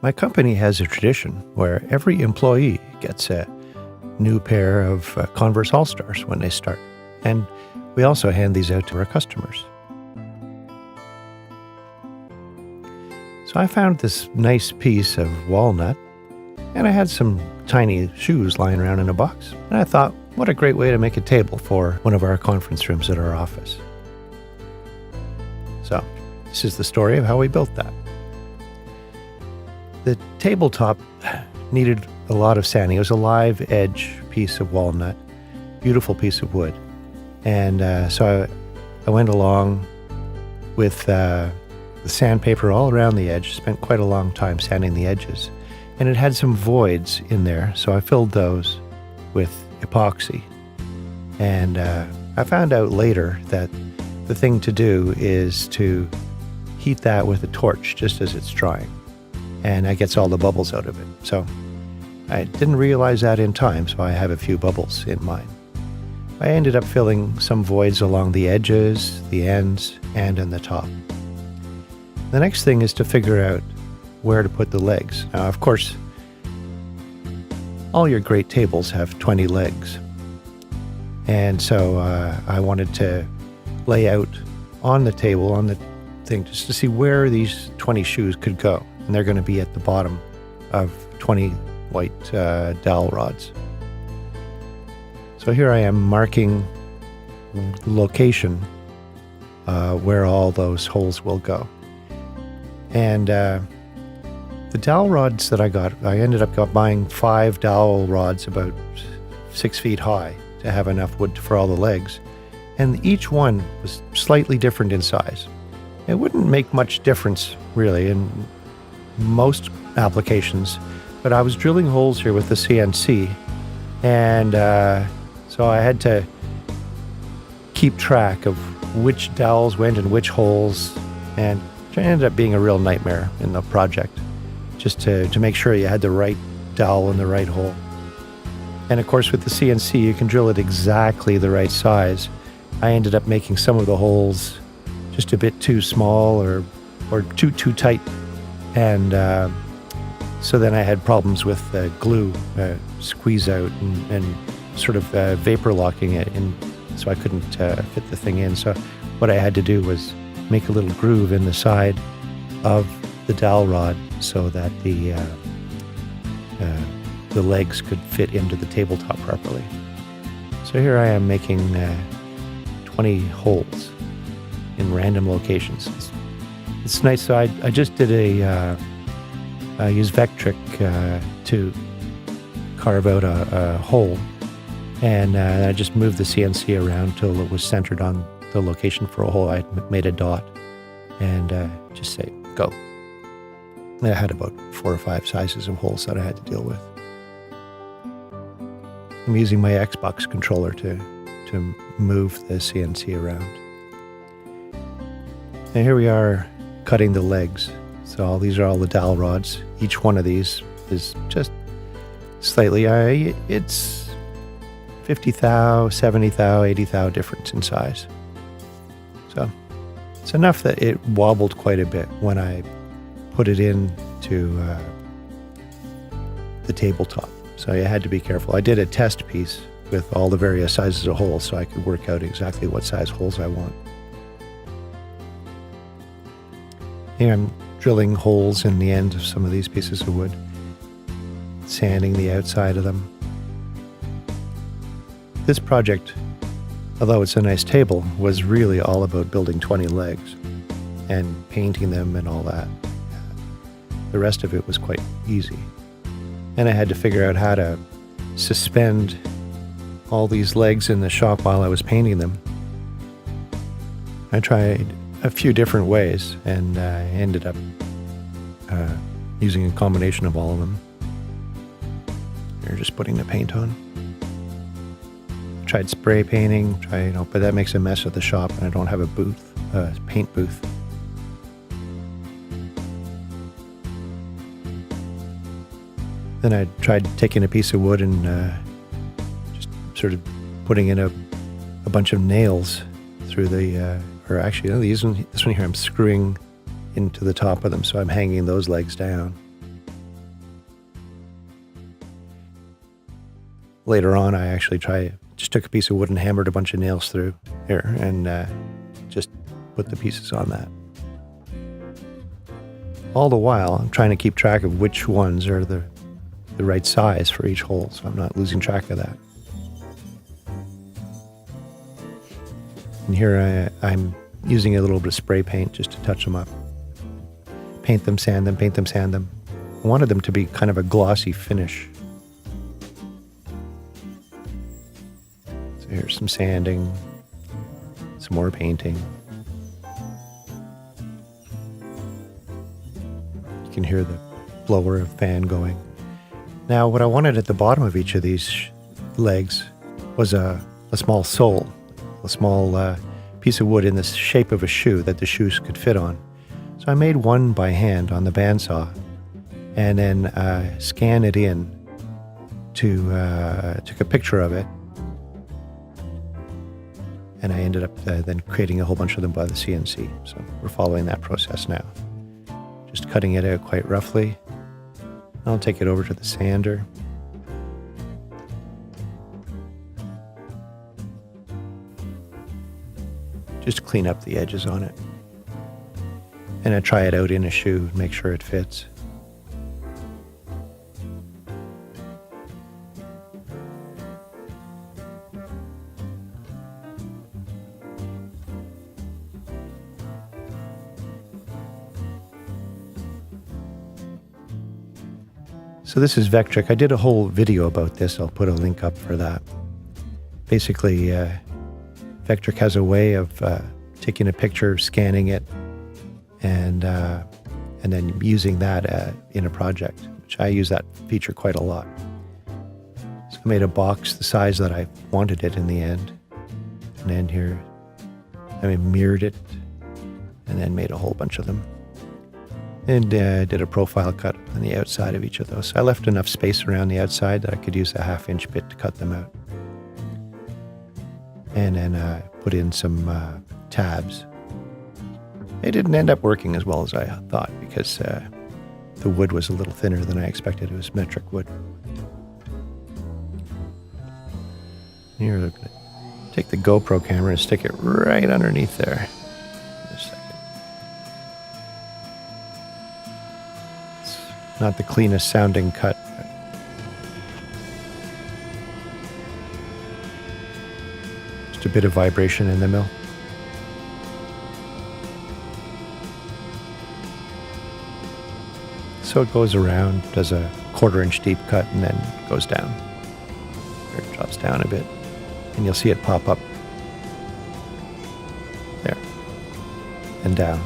My company has a tradition where every employee gets a new pair of Converse All-Stars when they start. And we also hand these out to our customers. So I found this nice piece of walnut, and I had some tiny shoes lying around in a box. And I thought, what a great way to make a table for one of our conference rooms at our office. So this is the story of how we built that. The tabletop needed a lot of sanding. It was a live edge piece of walnut, beautiful piece of wood. And so I went along with the sandpaper all around the edge, spent quite a long time sanding the edges. And it had some voids in there, so I filled those with epoxy. And I found out later that the thing to do is to heat that with a torch just as it's drying. And that gets all the bubbles out of it. So I didn't realize that in time, so I have a few bubbles in mine. I ended up filling some voids along the edges, the ends, and in the top. The next thing is to figure out where to put the legs. Now, of course, all your great tables have 20 legs. And so I wanted to lay out on the table, on the thing, just to see where these 20 shoes could go. And they're going to be at the bottom of 20 white dowel rods. So here I am marking the location where all those holes will go. And the dowel rods that I ended up buying 5 dowel rods about 6 feet high to have enough wood for all the legs. And each one was slightly different in size. It wouldn't make much difference, really, in most applications, but I was drilling holes here with the CNC, and so I had to keep track of which dowels went in which holes, and it ended up being a real nightmare in the project, just to make sure you had the right dowel in the right hole. And of course, with the CNC, you can drill it exactly the right size. I ended up making some of the holes just a bit too small or too tight. And so then I had problems with glue, squeeze out and sort of vapor locking it, and so I couldn't fit the thing in. So what I had to do was make a little groove in the side of the dowel rod so that the legs could fit into the tabletop properly. So here I am making 20 holes in random locations. It's nice. So I just did I used Vectric to carve out a hole, and I just moved the CNC around till it was centered on the location for a hole. I made a dot and just say, go. And I had about 4 or 5 sizes of holes that I had to deal with. I'm using my Xbox controller to move the CNC around. And here we are cutting the legs. So these are all the dowel rods. Each one of these is just slightly, it's 50 thou, 70 thou, 80 thou difference in size. So it's enough that it wobbled quite a bit when I put it into the tabletop. So I had to be careful. I did a test piece with all the various sizes of holes so I could work out exactly what size holes I want. Here I'm drilling holes in the ends of some of these pieces of wood, sanding the outside of them. This project, although it's a nice table, was really all about building 20 legs and painting them and all that. The rest of it was quite easy. And I had to figure out how to suspend all these legs in the shop while I was painting them. I tried a few different ways, and I ended up using a combination of all of them. You're just putting the paint on. Tried spray painting, but that makes a mess of the shop, and I don't have a booth, paint booth. Then I tried taking a piece of wood and just sort of putting in a bunch of nails through the, or actually, this one here I'm screwing into the top of them, so I'm hanging those legs down. later on, I actually just took a piece of wood and hammered a bunch of nails through here and just put the pieces on that. All the while, I'm trying to keep track of which ones are the right size for each hole, so I'm not losing track of that. And here I'm using a little bit of spray paint just to touch them up. Paint them, sand them, paint them, sand them. I wanted them to be kind of a glossy finish. So here's some sanding, some more painting. You can hear the blower of fan going. Now, what I wanted at the bottom of each of these legs was a small sole, a small piece of wood in the shape of a shoe that the shoes could fit on. So I made one by hand on the bandsaw and then scanned it in took a picture of it. And I ended up then creating a whole bunch of them by the CNC. So we're following that process now. Just cutting it out quite roughly. I'll take it over to the sander. Just clean up the edges on it. And I try it out in a shoe, make sure it fits. So this is Vectric. I did a whole video about this. I'll put a link up for that. Basically, Vectric has a way of taking a picture, scanning it, and then using that in a project, which I use that feature quite a lot. So I made a box the size that I wanted it in the end. And then here, I mirrored it, and then made a whole bunch of them. And did a profile cut on the outside of each of those. So I left enough space around the outside that I could use a 1/2-inch bit to cut them out. And then put in some tabs. It didn't end up working as well as I thought because the wood was a little thinner than I expected. It was metric wood. Here, look at it. Take the GoPro camera and stick it right underneath there. Just a second. It's not the cleanest sounding cut. Just a bit of vibration in the mill. So it goes around, does a 1/4-inch deep cut, and then goes down. Or it drops down a bit, and you'll see it pop up there and down.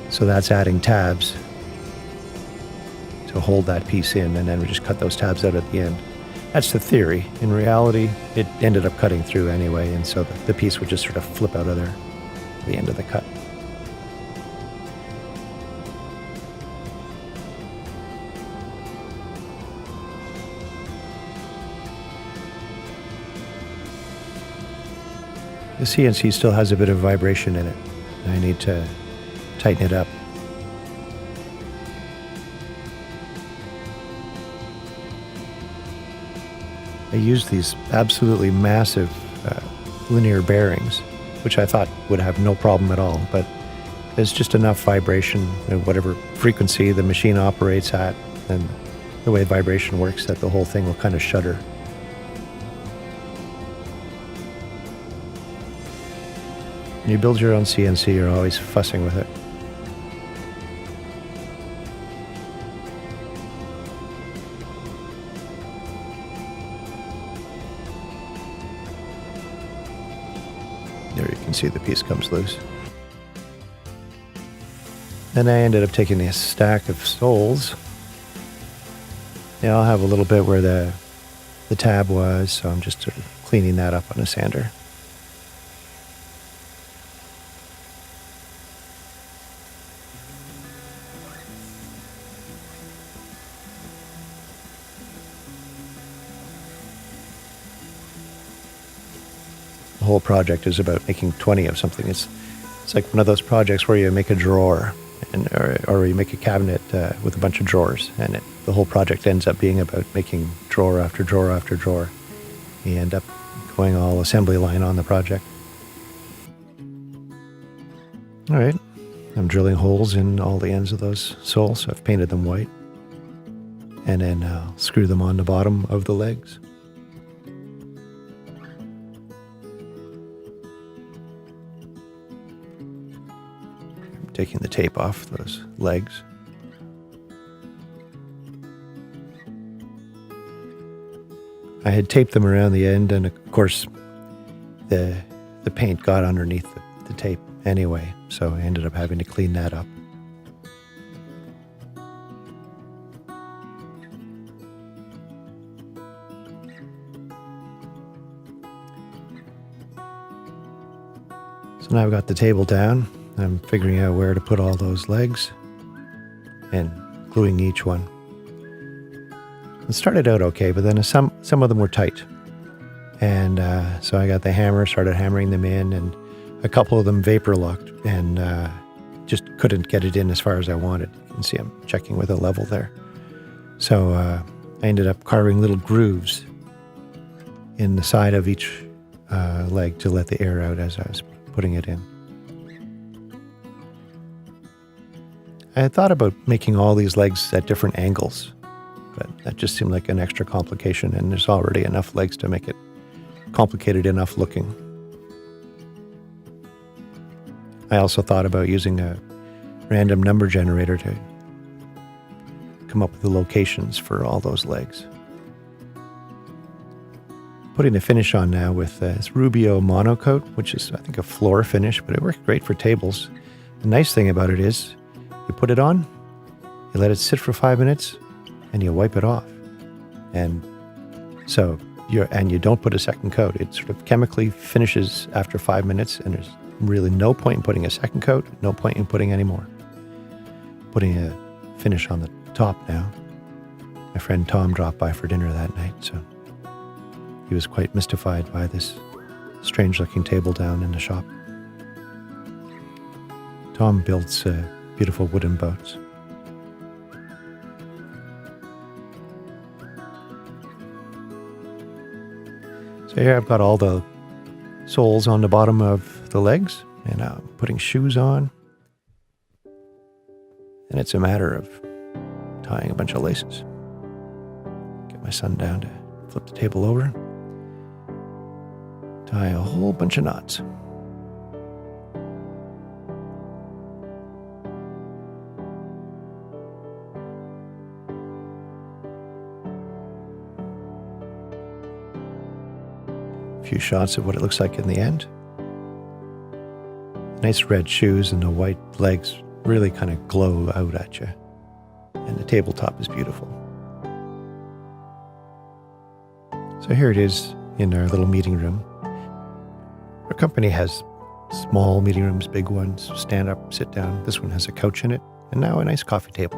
So that's adding tabs to hold that piece in, and then we just cut those tabs out at the end. That's the theory. In reality, it ended up cutting through anyway, and so the piece would just sort of flip out of there at the end of the cut. The CNC still has a bit of vibration in it. I need to tighten it up. I used these absolutely massive linear bearings, which I thought would have no problem at all, but there's just enough vibration at whatever frequency the machine operates at, and the way vibration works, that the whole thing will kind of shudder. When you build your own CNC, you're always fussing with it. There you can see the piece comes loose. Then I ended up taking this stack of soles. They all have a little bit where the tab was, so I'm just sort of cleaning that up on a sander. The whole project is about making 20 of something. It's like one of those projects where you make a drawer, or you make a cabinet with a bunch of drawers, and the whole project ends up being about making drawer after drawer after drawer. You end up going all assembly line on the project. All right, I'm drilling holes in all the ends of those soles. So I've painted them white. And then I'll screw them on the bottom of the legs. I'm taking the tape off those legs. I had taped them around the end, and of course the paint got underneath the tape anyway, so I ended up having to clean that up. So now I've got the table down. I'm figuring out where to put all those legs and gluing each one. It started out okay, but then some of them were tight. And so I got the hammer, started hammering them in, and a couple of them vapor locked and just couldn't get it in as far as I wanted. You can see I'm checking with a level there. So I ended up carving little grooves in the side of each leg to let the air out as I was putting it in. I had thought about making all these legs at different angles, but that just seemed like an extra complication, and there's already enough legs to make it complicated enough looking. I also thought about using a random number generator to come up with the locations for all those legs. Putting the finish on now with this Rubio monocoat, which is, I think, a floor finish, but it worked great for tables. The nice thing about it is you put it on, you let it sit for 5 minutes, and you wipe it off. And so you don't put a second coat. It sort of chemically finishes after 5 minutes, and there's really no point in putting a second coat, no point in putting any more. Putting a finish on the top now. My friend Tom dropped by for dinner that night, so he was quite mystified by this strange-looking table down in the shop. Tom builds beautiful wooden boats. So here I've got all the soles on the bottom of the legs, and I'm putting shoes on. And it's a matter of tying a bunch of laces. Get my son down to flip the table over. Tie a whole bunch of knots. A few shots of what it looks like in the end. Nice red shoes and the white legs really kind of glow out at you. And the tabletop is beautiful. So here it is in our little meeting room. Our company has small meeting rooms, big ones, stand up, sit down. This one has a couch in it, and now a nice coffee table.